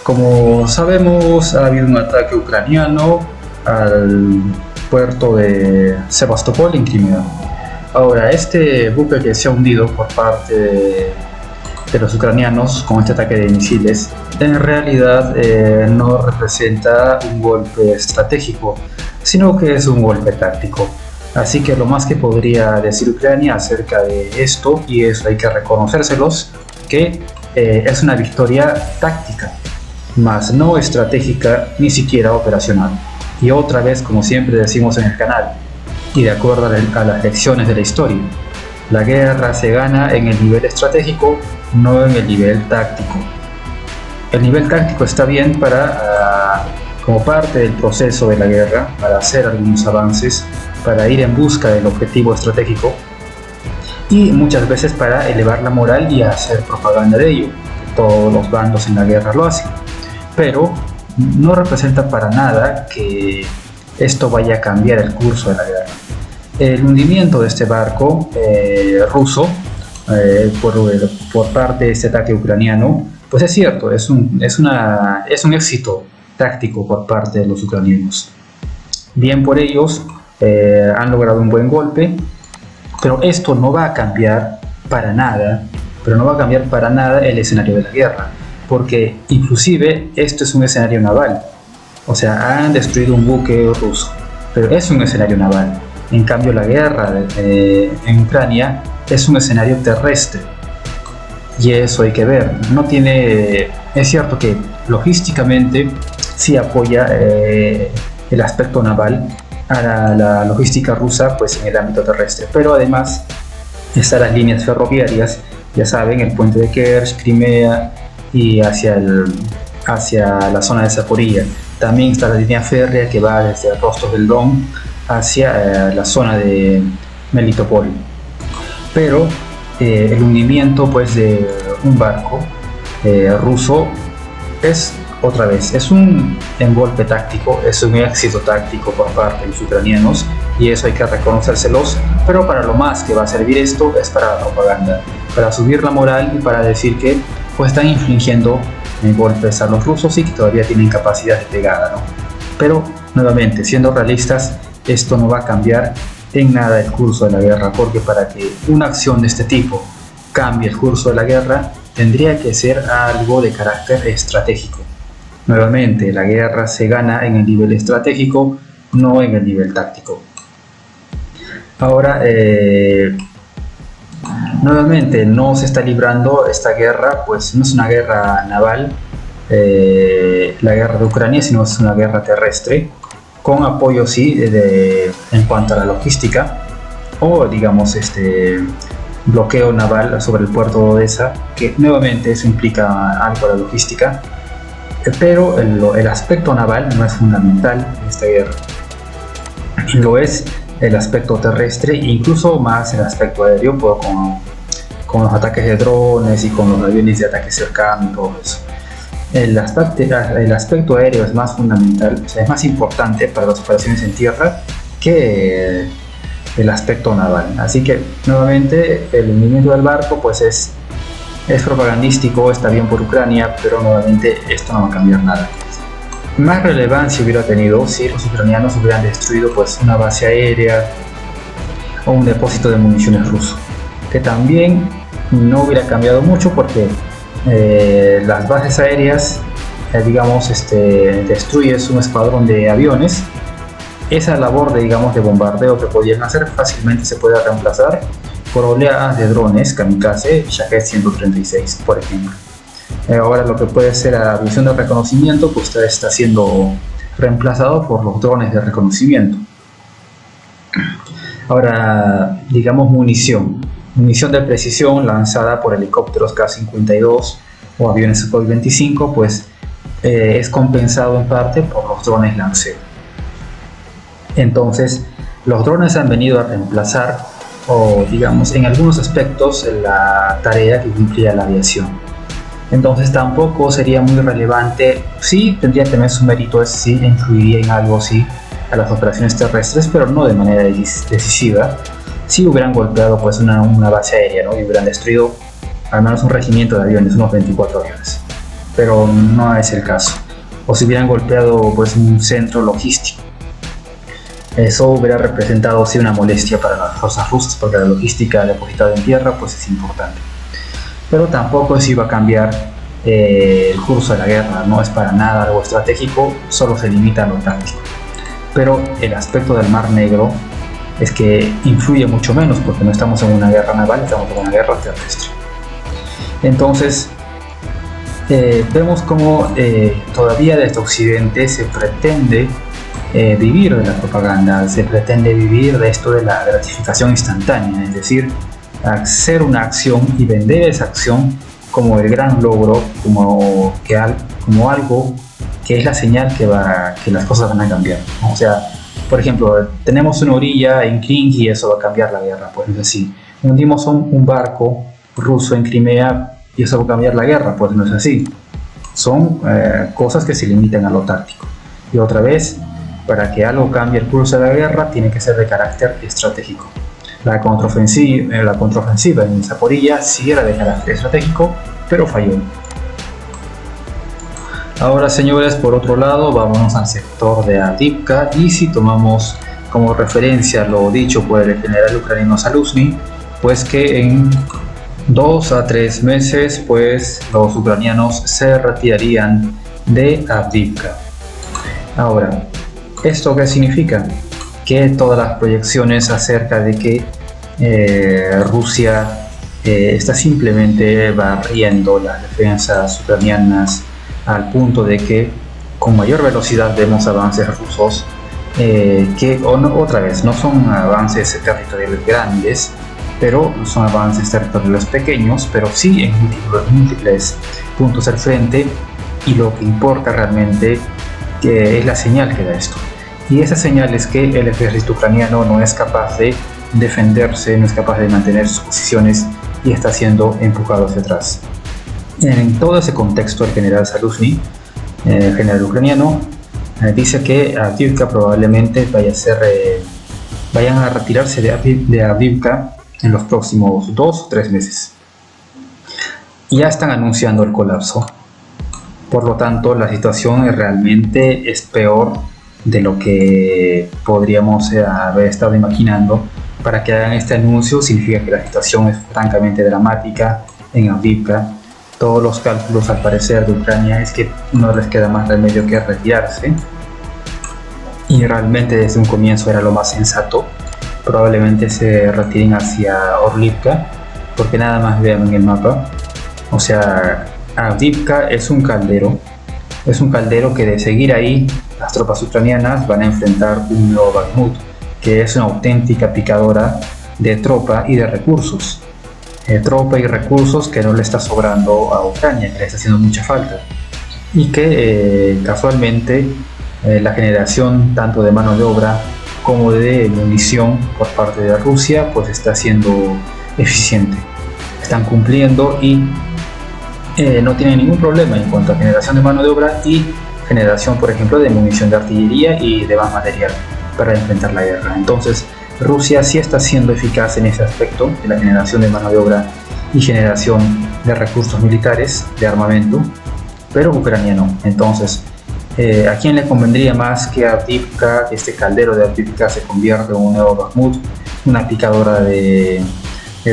Como sabemos, ha habido un ataque ucraniano al puerto de Sebastopol en Crimea. Ahora, este buque que se ha hundido por parte de los ucranianos con este ataque de misiles, en realidad no representa un golpe estratégico, sino que es un golpe táctico. Así que lo más que podría decir Ucrania acerca de esto, y eso hay que reconocérselos, que es una victoria táctica, más no estratégica ni siquiera operacional. Y otra vez, como siempre decimos en el canal, y de acuerdo a las lecciones de la historia, la guerra se gana en el nivel estratégico, no en el nivel táctico. El nivel táctico está bien como parte del proceso de la guerra, para hacer algunos avances, para ir en busca del objetivo estratégico y muchas veces para elevar la moral y hacer propaganda de ello. Todos los bandos en la guerra lo hacen, pero no representa para nada que esto vaya a cambiar el curso de la guerra. El hundimiento de este barco ruso por parte de este ataque ucraniano, pues es cierto, es un éxito táctico por parte de los ucranianos. Bien por ellos, han logrado un buen golpe, pero esto no va a cambiar para nada, el escenario de la guerra, porque inclusive esto es un escenario naval. O sea, han destruido un buque ruso, pero es un escenario naval. En cambio, la guerra en Ucrania es un escenario terrestre, y eso hay que ver. Es cierto que logísticamente sí apoya el aspecto naval a la logística rusa, pues en el ámbito terrestre, pero además están las líneas ferroviarias, ya saben, el puente de Kerch, Crimea y hacia la zona de Zaporilla. También está la línea férrea que va desde Rostov del Don hacia la zona de Melitopol. Pero el hundimiento, pues, de un barco ruso es un golpe táctico, es un éxito táctico por parte de los ucranianos, y eso hay que reconocérselos. Pero para lo más que va a servir esto es para la propaganda, para subir la moral y para decir que pues están infligiendo golpes a los rusos y que todavía tienen capacidad de pegada, ¿no? Pero nuevamente, siendo realistas, esto no va a cambiar en nada el curso de la guerra, porque para que una acción de este tipo cambie el curso de la guerra, tendría que ser algo de carácter estratégico. Nuevamente, la guerra se gana en el nivel estratégico, no en el nivel táctico. Ahora, nuevamente, no se está librando esta guerra, pues no es una guerra naval, la guerra de Ucrania, sino es una guerra terrestre, con apoyo sí en cuanto a la logística, o digamos bloqueo naval sobre el puerto de Odessa, que nuevamente eso implica algo de logística, pero el aspecto naval no es fundamental en esta guerra. Lo es el aspecto terrestre, incluso más el aspecto aéreo, con los ataques de drones y con los aviones de ataque cercano y todo eso. El aspecto aéreo es más fundamental, o sea, es más importante para las operaciones en tierra que el aspecto naval. Así que nuevamente el hundimiento del barco pues es propagandístico, está bien por Ucrania, pero nuevamente esto no va a cambiar nada. Más relevancia hubiera tenido si los ucranianos hubieran destruido pues una base aérea o un depósito de municiones ruso, que también no hubiera cambiado mucho, porque las bases aéreas, destruyes un escuadrón de aviones, esa labor de bombardeo que podían hacer fácilmente se puede reemplazar por oleadas de drones kamikaze Shahed 136, por ejemplo. Ahora lo que puede ser la visión de reconocimiento, pues está siendo reemplazado por los drones de reconocimiento. Ahora, munición de precisión lanzada por helicópteros K-52 o aviones Sukhoi 25, pues es compensado en parte por los drones Lancet. Entonces, los drones han venido a reemplazar, o en algunos aspectos, la tarea que cumplía la aviación. Entonces tampoco sería muy relevante. Sí, tendría que tener su mérito, sí, influiría en algo, sí, a las operaciones terrestres, pero no de manera decisiva. Si hubieran golpeado pues una base aérea, ¿no? Y hubieran destruido al menos un regimiento de aviones, unos 24 aviones. pero no es el caso. O si hubieran golpeado pues un centro logístico, eso hubiera representado sí una molestia para las fuerzas rusas, porque la logística depositada en tierra pues es importante. Pero tampoco se iba a cambiar el curso de la guerra, no es para nada algo estratégico, solo se limita a lo táctico. Pero el aspecto del Mar Negro es que influye mucho menos, porque no estamos en una guerra naval, estamos en una guerra terrestre. Entonces vemos como todavía desde Occidente se pretende vivir de la propaganda, se pretende vivir de esto de la gratificación instantánea, es decir, hacer una acción y vender esa acción como el gran logro, como algo que es la señal que las cosas van a cambiar, ¿no? O sea, por ejemplo, tenemos una orilla en Krim y eso va a cambiar la guerra, pues no es así. Hundimos un barco ruso en Crimea y eso va a cambiar la guerra, pues no es así. Son cosas que se limitan a lo táctico. Y otra vez, para que algo cambie el curso de la guerra, tiene que ser de carácter estratégico. La contraofensiva en Zaporilla sí era de carácter estratégico, pero falló. Ahora, señores, por otro lado, vámonos al sector de Avdiivka, y si tomamos como referencia lo dicho por el general ucraniano Zaluzhny, pues que en 2 a 3 meses pues los ucranianos se retirarían de Avdiivka. Ahora, ¿esto qué significa? Que todas las proyecciones acerca de que Rusia está simplemente barriendo las defensas ucranianas al punto de que con mayor velocidad vemos avances rusos que otra vez no son avances territoriales grandes, pero son avances territoriales pequeños, pero sí en múltiples puntos del frente, y lo que importa realmente es la señal que da esto. Y esa señal es que el ejército ucraniano no es capaz de defenderse, no es capaz de mantener sus posiciones y está siendo empujado hacia atrás. En todo ese contexto, el general Zaluzhny, general ucraniano, dice que Avdiivka probablemente vayan a retirarse de Avdiivka en los próximos 2 o 3 meses. Ya están anunciando el colapso. Por lo tanto, la situación realmente es peor de lo que podríamos haber estado imaginando. Para que hagan este anuncio significa que la situación es francamente dramática en Avdiivka. Todos los cálculos al parecer de Ucrania es que no les queda más remedio que retirarse, y realmente desde un comienzo era lo más sensato. Probablemente se retiren hacia Orlivka, porque nada más vean en el mapa, o sea, Avdiivka es un caldero que de seguir ahí las tropas ucranianas van a enfrentar un nuevo Bakhmut, que es una auténtica picadora de tropa y de recursos. Tropa y recursos que no le está sobrando a Ucrania, que le está haciendo mucha falta, y que casualmente la generación tanto de mano de obra como de munición por parte de Rusia pues está siendo eficiente. Están cumpliendo y no tienen ningún problema en cuanto a generación de mano de obra y generación, por ejemplo, de munición de artillería y demás material para enfrentar la guerra. Entonces, Rusia sí está siendo eficaz en ese aspecto de la generación de mano de obra y generación de recursos militares, de armamento, pero Ucrania no. Entonces, ¿a quién le convendría más que Avdiivka, que este caldero de Avdiivka se convierta en un nuevo Bakhmut, una picadora de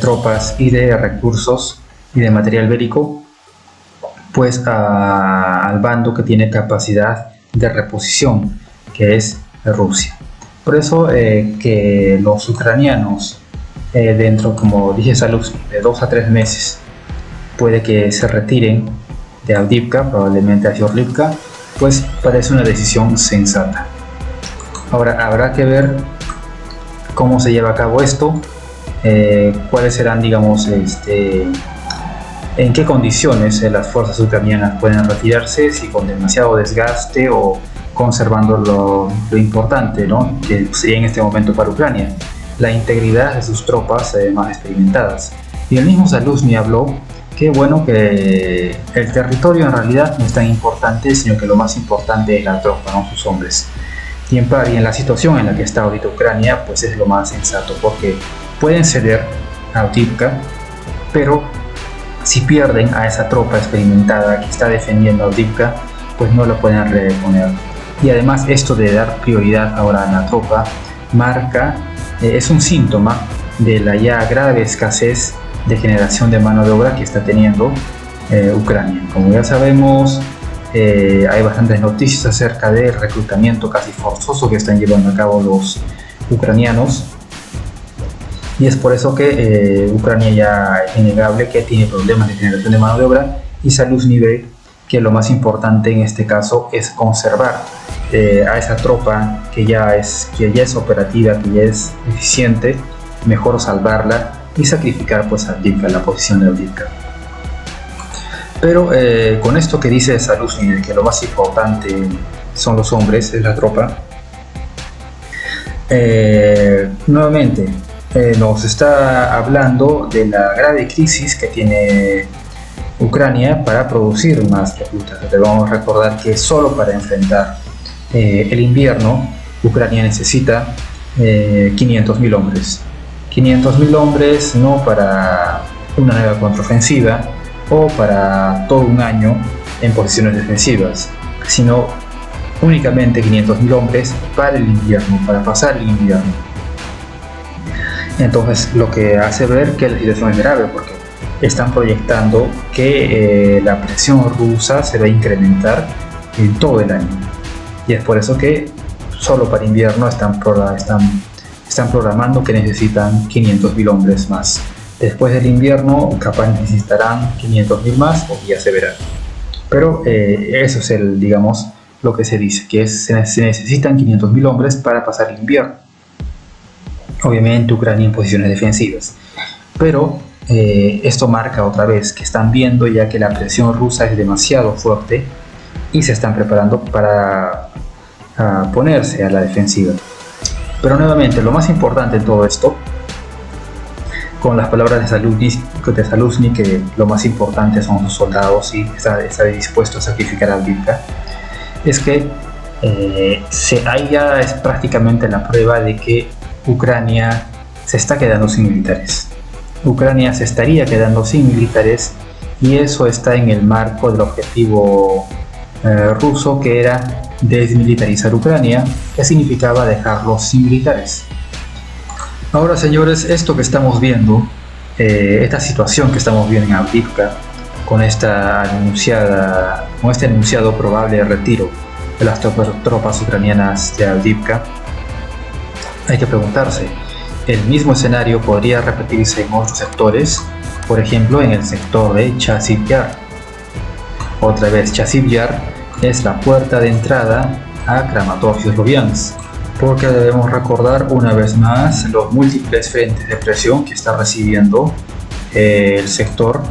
tropas y de recursos y de material bélico? Pues al bando que tiene capacidad de reposición, que es Rusia. Por eso que los ucranianos dentro, como dije, de 2 a 3 meses puede que se retiren de Avdiivka, probablemente hacia Orlivka, pues parece una decisión sensata. Ahora habrá que ver cómo se lleva a cabo esto, cuáles serán, digamos, en qué condiciones las fuerzas ucranianas pueden retirarse, si con demasiado desgaste o conservando lo importante, ¿no?, que sería en este momento para Ucrania, la integridad de sus tropas más experimentadas. Y el mismo Zaluzhny habló que bueno, que el territorio en realidad no es tan importante, sino que lo más importante es la tropa, ¿no?, sus hombres. Y en la situación en la que está ahorita Ucrania, pues es lo más sensato, porque pueden ceder a Avdiivka, pero si pierden a esa tropa experimentada que está defendiendo a Avdiivka, pues no lo pueden reponer. Y además esto de dar prioridad ahora a la tropa es un síntoma de la ya grave escasez de generación de mano de obra que está teniendo Ucrania. Como ya sabemos, hay bastantes noticias acerca del reclutamiento casi forzoso que están llevando a cabo los ucranianos, y es por eso que Ucrania ya es innegable que tiene problemas de generación de mano de obra, y Zaluzny ve que lo más importante en este caso es conservar a esa tropa que ya es operativa, que ya es eficiente, mejor salvarla y sacrificar pues a Avdiivka, la posición de Avdiivka. Pero con esto que dice Zaluzny, que lo más importante son los hombres, es la tropa, nuevamente nos está hablando de la grave crisis que tiene Ucrania para producir más reclutas. Debemos recordar que solo para enfrentar el invierno, Ucrania necesita 500.000 hombres. 500.000 hombres no para una nueva contraofensiva o para todo un año en posiciones defensivas, sino únicamente 500.000 hombres para el invierno, para pasar el invierno. Entonces, lo que hace ver que la situación es grave, porque están proyectando que la presión rusa se va a incrementar en todo el año, y es por eso que solo para invierno están programando que necesitan 500.000 hombres más. Después del invierno capaz necesitarán 500.000 más, o ya se verá. Pero eso es lo que se dice, que se necesitan 500.000 hombres para pasar el invierno. Obviamente Ucrania en posiciones defensivas. Pero esto marca otra vez que están viendo ya que la presión rusa es demasiado fuerte y se están preparando para ponerse a la defensiva. Pero nuevamente, lo más importante en todo esto, con las palabras de Zaluzny, que lo más importante son sus soldados y está dispuesto a sacrificar a Avdiivka, es que ahí ya es prácticamente la prueba de que Ucrania se está quedando sin militares. Ucrania se estaría quedando sin militares, y eso está en el marco del objetivo ruso, que era desmilitarizar Ucrania, que significaba dejarlos sin militares. Ahora, señores, esto que estamos viendo, esta situación que estamos viendo en Avdiivka, con este anunciado probable retiro de las tropas ucranianas de Avdiivka, hay que preguntarse, ¿el mismo escenario podría repetirse en otros sectores? Por ejemplo, en el sector de Chasiv Yar. Otra vez, Chasiv Yar es la puerta de entrada a Kramatorsk y Sloviansk, porque debemos recordar una vez más los múltiples frentes de presión que está recibiendo el sector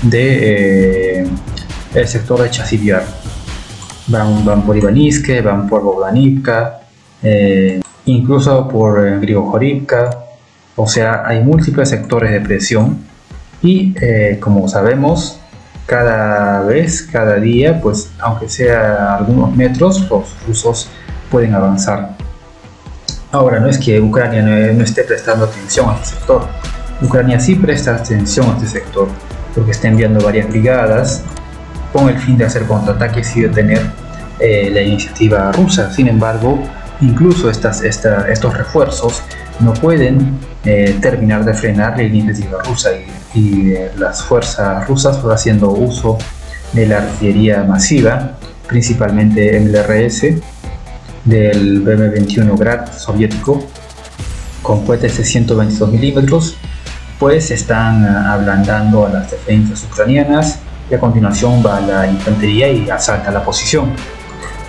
de Chasiv Yar. Van por Ivaniske, van por Bogdanivka, incluso por Grigorivka. O sea, hay múltiples sectores de presión, y como sabemos, cada día, pues aunque sea algunos metros, los rusos pueden avanzar. Ahora, no es que Ucrania no esté prestando atención a este sector. Ucrania sí presta atención a este sector, porque está enviando varias brigadas con el fin de hacer contraataques y detener la iniciativa rusa. Sin embargo, incluso estos refuerzos no pueden terminar de frenar la iniciativa rusa, y las fuerzas rusas están haciendo uso de la artillería masiva, principalmente MLRS del BM-21 Grad soviético, con cohetes de 122 milímetros, pues están ablandando a las defensas ucranianas, y a continuación va la infantería y asalta la posición.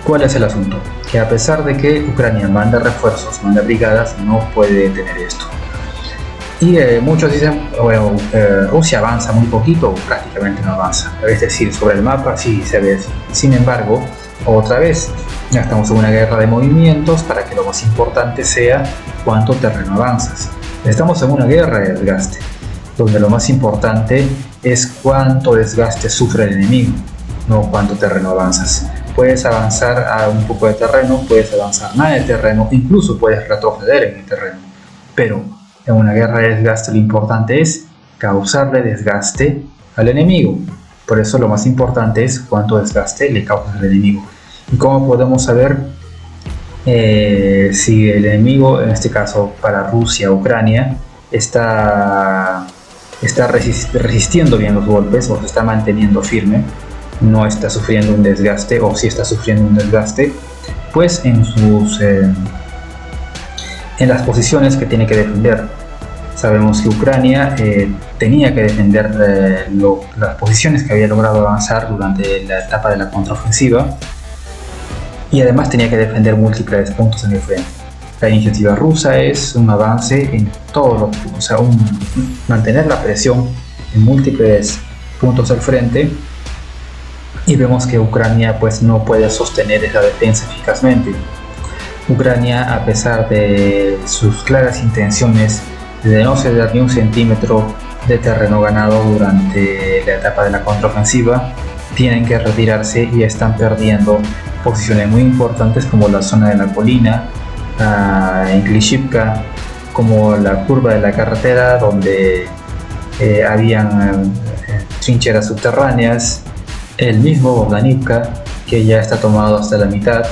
¿Cuál es el asunto? Que a pesar de que Ucrania manda refuerzos, manda brigadas, no puede detener esto. Y muchos dicen, bueno, Rusia avanza muy poquito, o prácticamente no avanza. Es decir, sobre el mapa sí se ve así. Sin embargo, otra vez, ya estamos en una guerra de movimientos para que lo más importante sea cuánto terreno avanzas. Estamos en una guerra de desgaste, donde lo más importante es cuánto desgaste sufre el enemigo, no cuánto terreno avanzas. Puedes avanzar a un poco de terreno, puedes avanzar nada de terreno, incluso puedes retroceder en el terreno. Pero en una guerra de desgaste lo importante es causarle desgaste al enemigo. Por eso lo más importante es cuánto desgaste le causa al enemigo. ¿Y cómo podemos saber si el enemigo, en este caso para Rusia, Ucrania, está resistiendo bien los golpes o se está manteniendo firme, no está sufriendo un desgaste, o si está sufriendo un desgaste, pues en las posiciones que tiene que defender? Sabemos que Ucrania tenía que defender las posiciones que había logrado avanzar durante la etapa de la contraofensiva, y además tenía que defender múltiples puntos en el frente. La iniciativa rusa es un avance en todos los puntos, o sea, mantener la presión en múltiples puntos al frente, y vemos que Ucrania pues no puede sostener esa defensa eficazmente. Ucrania, a pesar de sus claras intenciones de no ceder ni un centímetro de terreno ganado durante la etapa de la contraofensiva, tienen que retirarse y están perdiendo posiciones muy importantes como la zona de la colina, en Klishivka, como la curva de la carretera donde habían trincheras subterráneas, el mismo Bogdanivka, que ya está tomado hasta la mitad.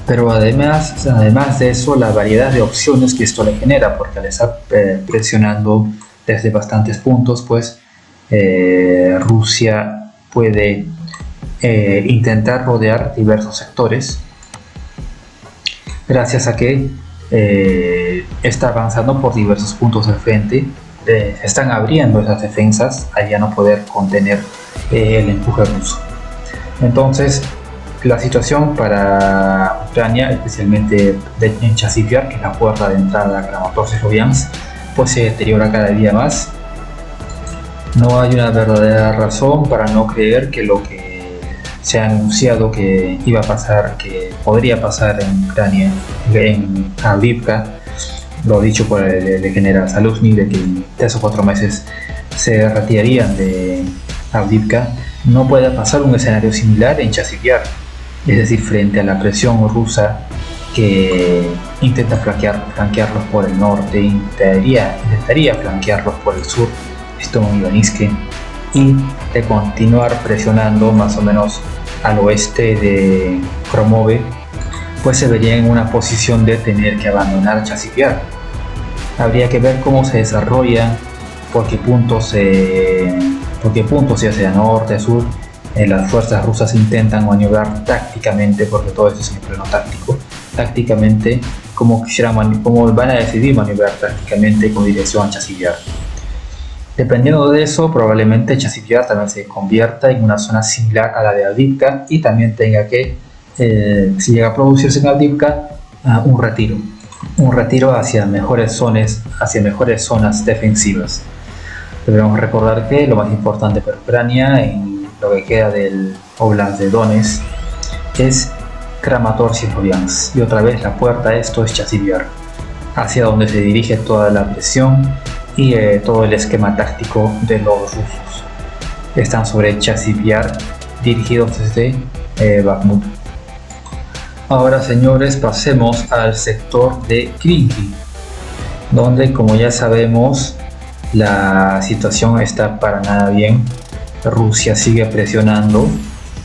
Pero además de eso, la variedad de opciones que esto le genera, porque al estar presionando desde bastantes puntos, pues Rusia puede intentar rodear diversos sectores, gracias a que está avanzando por diversos puntos del frente. Están abriendo esas defensas al ya no poder contener el empuje ruso. Entonces, la situación para Ucrania, especialmente en Chasiv Yar, que es la puerta de entrada a Kramatorsk-Sloviansk, pues se deteriora cada día más. No hay una verdadera razón para no creer que lo que se ha anunciado que iba a pasar, que podría pasar en Ucrania, en Avdiivka, lo dicho por el general Zaluzny, de que en 3 o 4 meses se retirarían de Avdiivka, no pueda pasar un escenario similar en Chasiv Yar. Es decir, frente a la presión rusa que intenta flanquearlos por el norte, intentaría flanquearlos por el sur, Ivanivske, y de continuar presionando más o menos al oeste de Kromove, pues se vería en una posición de tener que abandonar Chasiv Yar. Habría que ver cómo se desarrolla, por qué puntos, ya sea norte, sur, las fuerzas rusas intentan maniobrar tácticamente, porque todo esto es en el plano táctico, tácticamente como van a decidir maniobrar tácticamente con dirección a Chasiv Yar. Dependiendo de eso, probablemente Chasiv Yar también se convierta en una zona similar a la de Avdiivka, y también tenga que, si llega a producirse en Avdiivka, un retiro hacia mejores zonas defensivas. Debemos recordar que lo más importante para Ucrania en lo que queda del Oblast de Donetsk es Kramatorsk-Sloviansk, y otra vez la puerta a esto es Chasiv Yar, hacia donde se dirige toda la presión y todo el esquema táctico de los rusos. Están sobre Chasiv Yar, dirigidos desde Bakhmut. Ahora, señores, pasemos al sector de Krinky, donde, como ya sabemos, la situación está para nada bien. Rusia sigue presionando,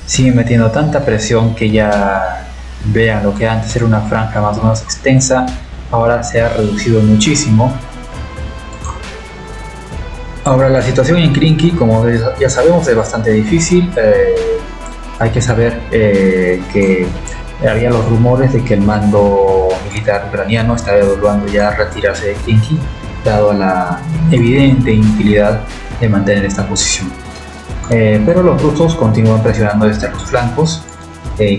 sigue metiendo tanta presión que ya, vean, lo que antes era una franja más o menos extensa, ahora se ha reducido muchísimo. Ahora, la situación en Krinky, como ya sabemos, es bastante difícil. Hay que saber que había los rumores de que el mando militar ucraniano estaba evaluando ya retirarse de Krinky, dado la evidente inutilidad de mantener esta posición. Pero los rusos continúan presionando desde los flancos,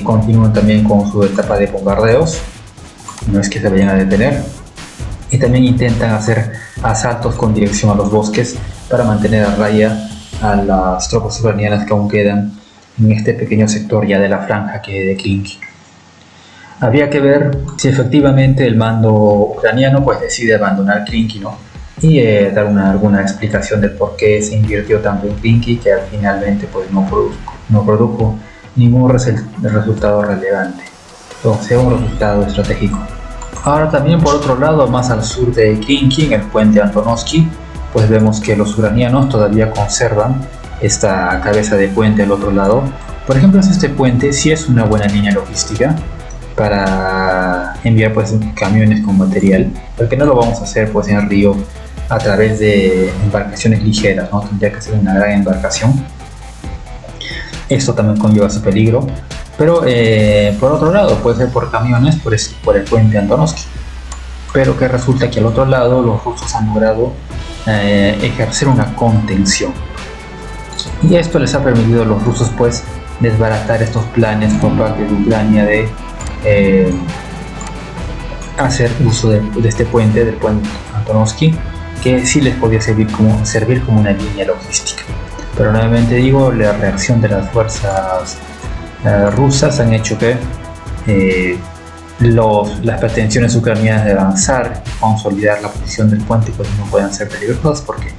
continúan también con su etapa de bombardeos, no es que se vayan a detener, y también intentan hacer asaltos con dirección a los bosques para mantener a raya a las tropas ucranianas que aún quedan en este pequeño sector ya de la franja que de Krinky. Habría que ver si efectivamente el mando ucraniano pues decide abandonar Krinky, ¿no? Y dar alguna explicación de por qué se invirtió tanto en Krinky, que finalmente pues no produjo ningún resultado relevante, o sea, un resultado estratégico. Ahora también, por otro lado, más al sur de Krinky, en el puente Antonovsky, pues vemos que los ucranianos todavía conservan esta cabeza de puente al otro lado. Por ejemplo, este puente sí es una buena línea logística para enviar pues camiones con material, porque no lo vamos a hacer pues en el río a través de embarcaciones ligeras, ¿no? Tendría que ser una gran embarcación. Esto también conlleva su peligro, pero por otro lado puede ser por camiones, por el puente Antonovsky, pero que resulta que al otro lado los rusos han logrado ejercer una contención, y esto les ha permitido a los rusos pues desbaratar estos planes por parte de Ucrania de hacer uso de este puente, del puente Antonovsky, que sí les podía servir como una línea logística. Pero nuevamente digo, la reacción de las fuerzas rusas han hecho que las pretensiones ucranianas de avanzar y consolidar la posición del puente pues no puedan ser peligrosas, porque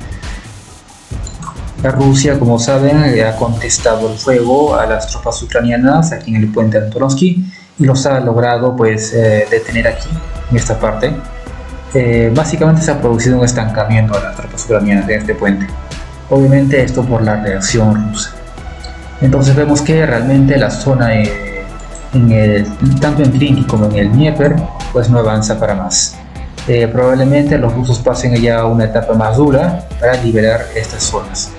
Rusia, como saben, ha contestado el fuego a las tropas ucranianas aquí en el puente Antonovsky y los ha logrado pues detener aquí, en esta parte. Básicamente se ha producido un estancamiento de las tropas ucranianas en este puente. Obviamente esto por la reacción rusa. Entonces vemos que realmente la zona tanto en Klinki como en el Dnieper pues no avanza para más. Probablemente los rusos pasen ya a una etapa más dura para liberar estas zonas.